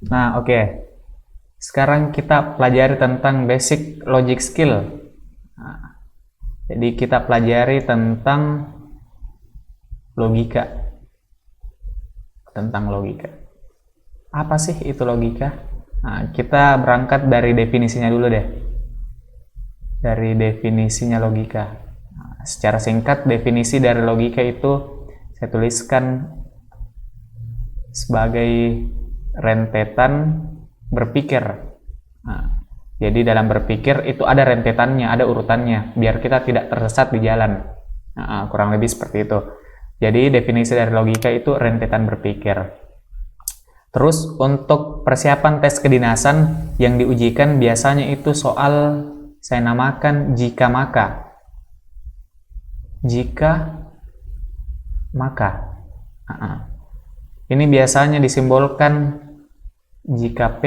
Nah, oke. Sekarang kita pelajari tentang basic logic skill. Nah, jadi kita pelajari tentang logika. Tentang logika. Apa sih itu logika? Nah, kita berangkat dari definisinya dulu deh. Dari definisinya logika. Nah, secara singkat, definisi dari logika itu saya tuliskan sebagai rentetan berpikir. Nah, jadi dalam berpikir itu ada rentetannya, ada urutannya, biar kita tidak tersesat di jalan. Nah, kurang lebih seperti itu. Jadi definisi dari logika itu rentetan berpikir. Terus untuk persiapan tes kedinasan yang diujikan biasanya itu soal saya namakan jika maka. Jika maka. Ini biasanya disimbolkan jika P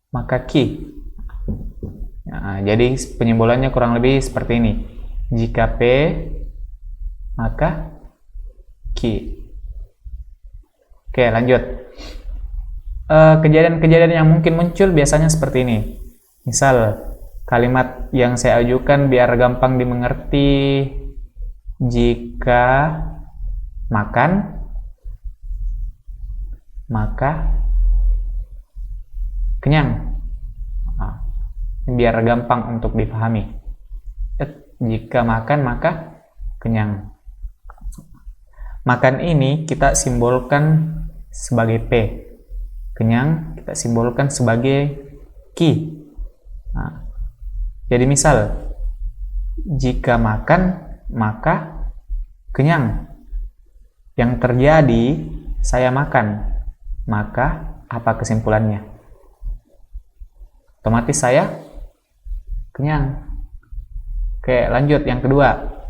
maka Q. Nah, jadi penyimbolannya kurang lebih seperti ini. Jika P maka Q. Oke, lanjut. Kejadian-kejadian yang mungkin muncul biasanya seperti ini. Misal kalimat yang saya ajukan biar gampang dimengerti, jika makan maka kenyang. Nah, biar gampang untuk dipahami. Jika makan maka kenyang. Makan ini kita simbolkan sebagai P. Kenyang kita simbolkan sebagai Q. Nah, jadi misal, jika makan maka kenyang. Yang terjadi saya makan. Maka apa kesimpulannya? Otomatis saya kenyang. Oke, lanjut yang kedua.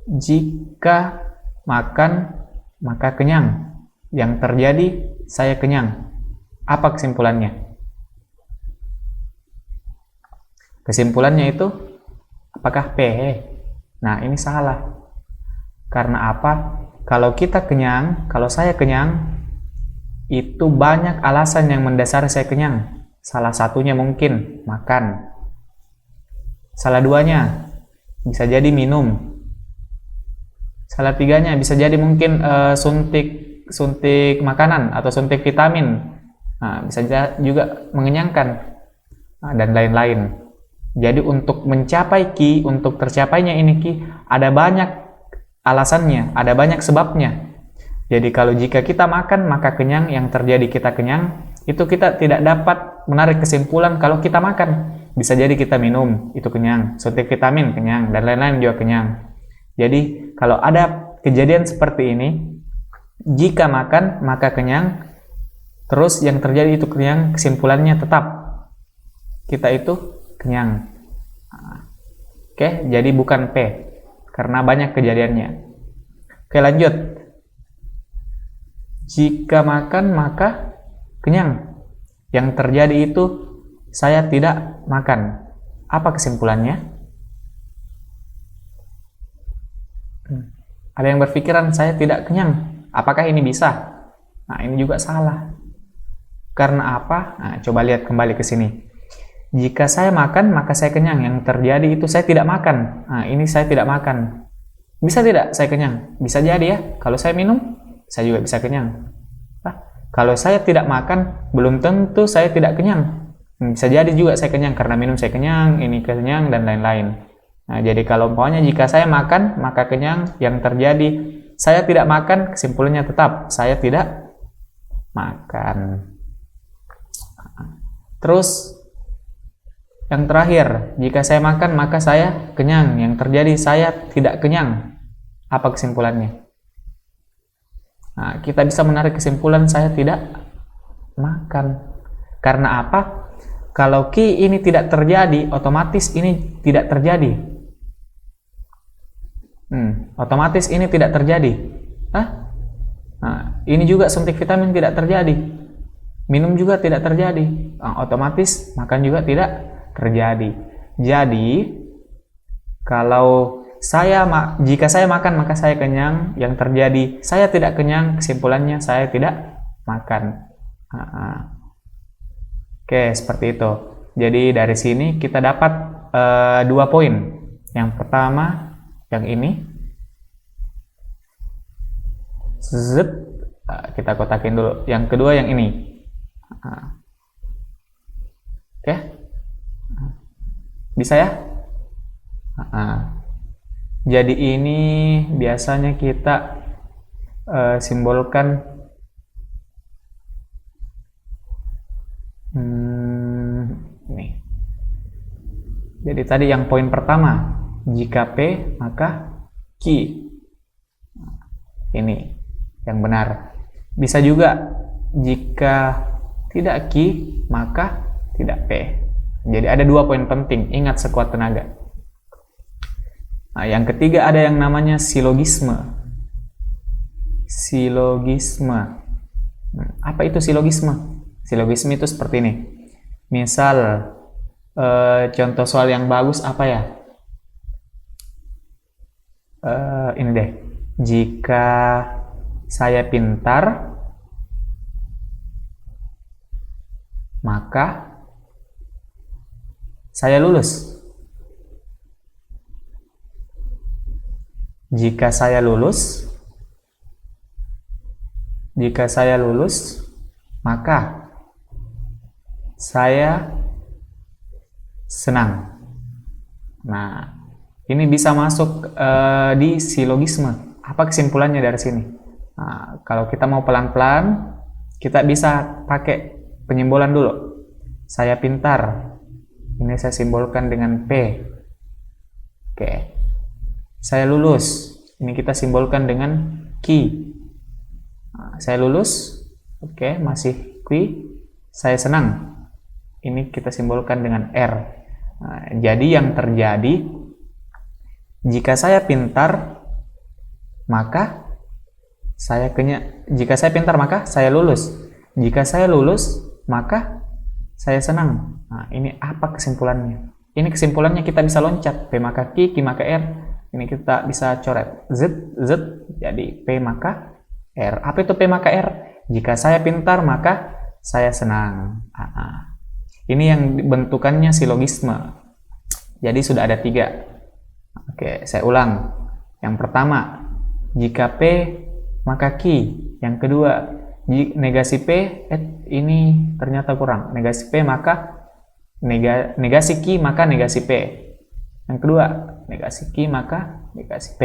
Jika makan maka kenyang. Yang terjadi saya kenyang. Apa kesimpulannya? Kesimpulannya itu apakah P? Nah, ini salah. Karena apa? Kalau kita kenyang, kalau saya kenyang, itu banyak alasan yang mendasari saya kenyang. Salah satunya mungkin makan. Salah duanya bisa jadi minum. Salah tiganya bisa jadi mungkin suntik makanan atau suntik vitamin. Nah, bisa juga mengenyangkan. Nah, dan lain-lain. Jadi untuk mencapai Ki, untuk tercapainya ini Ki, ada banyak alasannya, ada banyak sebabnya. Jadi kalau jika kita makan maka kenyang, yang terjadi kita kenyang, itu kita tidak dapat menarik kesimpulan kalau kita makan. Bisa jadi kita minum, itu kenyang, suntik vitamin kenyang, dan lain-lain juga kenyang. Jadi kalau ada kejadian seperti ini, jika makan maka kenyang, terus yang terjadi itu kenyang, kesimpulannya tetap kita itu kenyang. Oke, jadi bukan P karena banyak kejadiannya. Oke, lanjut. Jika makan maka kenyang. Yang terjadi itu saya tidak makan. Apa kesimpulannya? Ada yang berpikiran saya tidak kenyang. Apakah ini bisa? Nah, ini juga salah. Karena apa? Nah, coba lihat kembali ke sini. Jika saya makan, maka saya kenyang. Yang terjadi itu saya tidak makan. Nah, ini saya tidak makan. Bisa tidak saya kenyang? Bisa jadi ya. Kalau saya minum, saya juga bisa kenyang. Kalau saya tidak makan, belum tentu saya tidak kenyang. Bisa jadi juga saya kenyang karena minum saya kenyang, ini kenyang, dan lain-lain. Nah, jadi kalau umpamanya jika saya makan, maka kenyang. Yang terjadi saya tidak makan, kesimpulannya tetap saya tidak makan. Terus yang terakhir, jika saya makan maka saya kenyang. Yang terjadi saya tidak kenyang. Apa kesimpulannya? Nah, kita bisa menarik kesimpulan saya tidak makan. Karena apa? Kalau Ki ini tidak terjadi, otomatis ini tidak terjadi. Otomatis ini tidak terjadi. Nah, ini juga suntik vitamin tidak terjadi. Minum juga tidak terjadi. Nah, otomatis makan juga tidak terjadi. Jadi, kalau jika saya makan maka saya kenyang, yang terjadi saya tidak kenyang, kesimpulannya saya tidak makan. Oke, seperti itu. Jadi dari sini kita dapat 2 poin. Yang pertama yang ini. Zet, kita kotakin dulu. Yang kedua yang ini. Oke. Bisa ya? Jadi ini biasanya kita simbolkan nih. Jadi tadi yang poin pertama, jika P maka Q. Ini yang benar. Bisa juga jika tidak Q maka tidak P. Jadi ada 2 poin penting, ingat sekuat tenaga. Nah, yang ketiga ada yang namanya silogisme. Silogisme. Apa itu silogisme? Silogisme itu seperti ini. Misal contoh soal yang bagus apa ya? Ini deh. Jika saya pintar, maka saya lulus. Jika saya lulus, maka saya senang. Nah, ini bisa masuk di silogisme. Apa kesimpulannya dari sini? Nah, kalau kita mau pelan-pelan, kita bisa pakai penyimbolan dulu. Saya pintar. Ini saya simbolkan dengan P. Oke. Saya lulus. Ini kita simbolkan dengan Q. Nah, saya lulus. Oke, masih Q. Saya senang. Ini kita simbolkan dengan R. Nah, jadi yang terjadi, jika saya pintar, maka saya kenyang. Jika saya pintar, maka saya lulus. Jika saya lulus, maka saya senang. Nah, ini apa kesimpulannya? Ini kesimpulannya kita bisa loncat. P maka Q, Q maka R. Ini kita bisa coret. Z, jadi P maka R. Apa itu P maka R? Jika saya pintar, maka saya senang. Ini yang bentukannya silogisme. Jadi sudah ada 3. Oke, saya ulang. Yang pertama, jika P maka Q. Yang kedua, negasi P, ini ternyata kurang. Negasi P maka negasi Q maka negasi P. Yang kedua, negasi Q maka negasi P.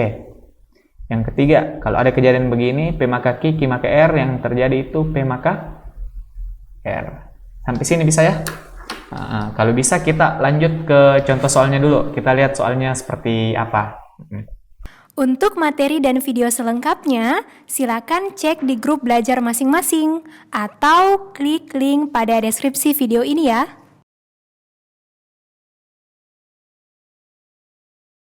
Yang ketiga, kalau ada kejadian begini, P maka Q, Q maka R, yang terjadi itu P maka R. Sampai sini bisa ya? Kalau bisa kita lanjut ke contoh soalnya dulu. Kita lihat soalnya seperti apa. Untuk materi dan video selengkapnya, silakan cek di grup belajar masing-masing atau klik link pada deskripsi video ini ya.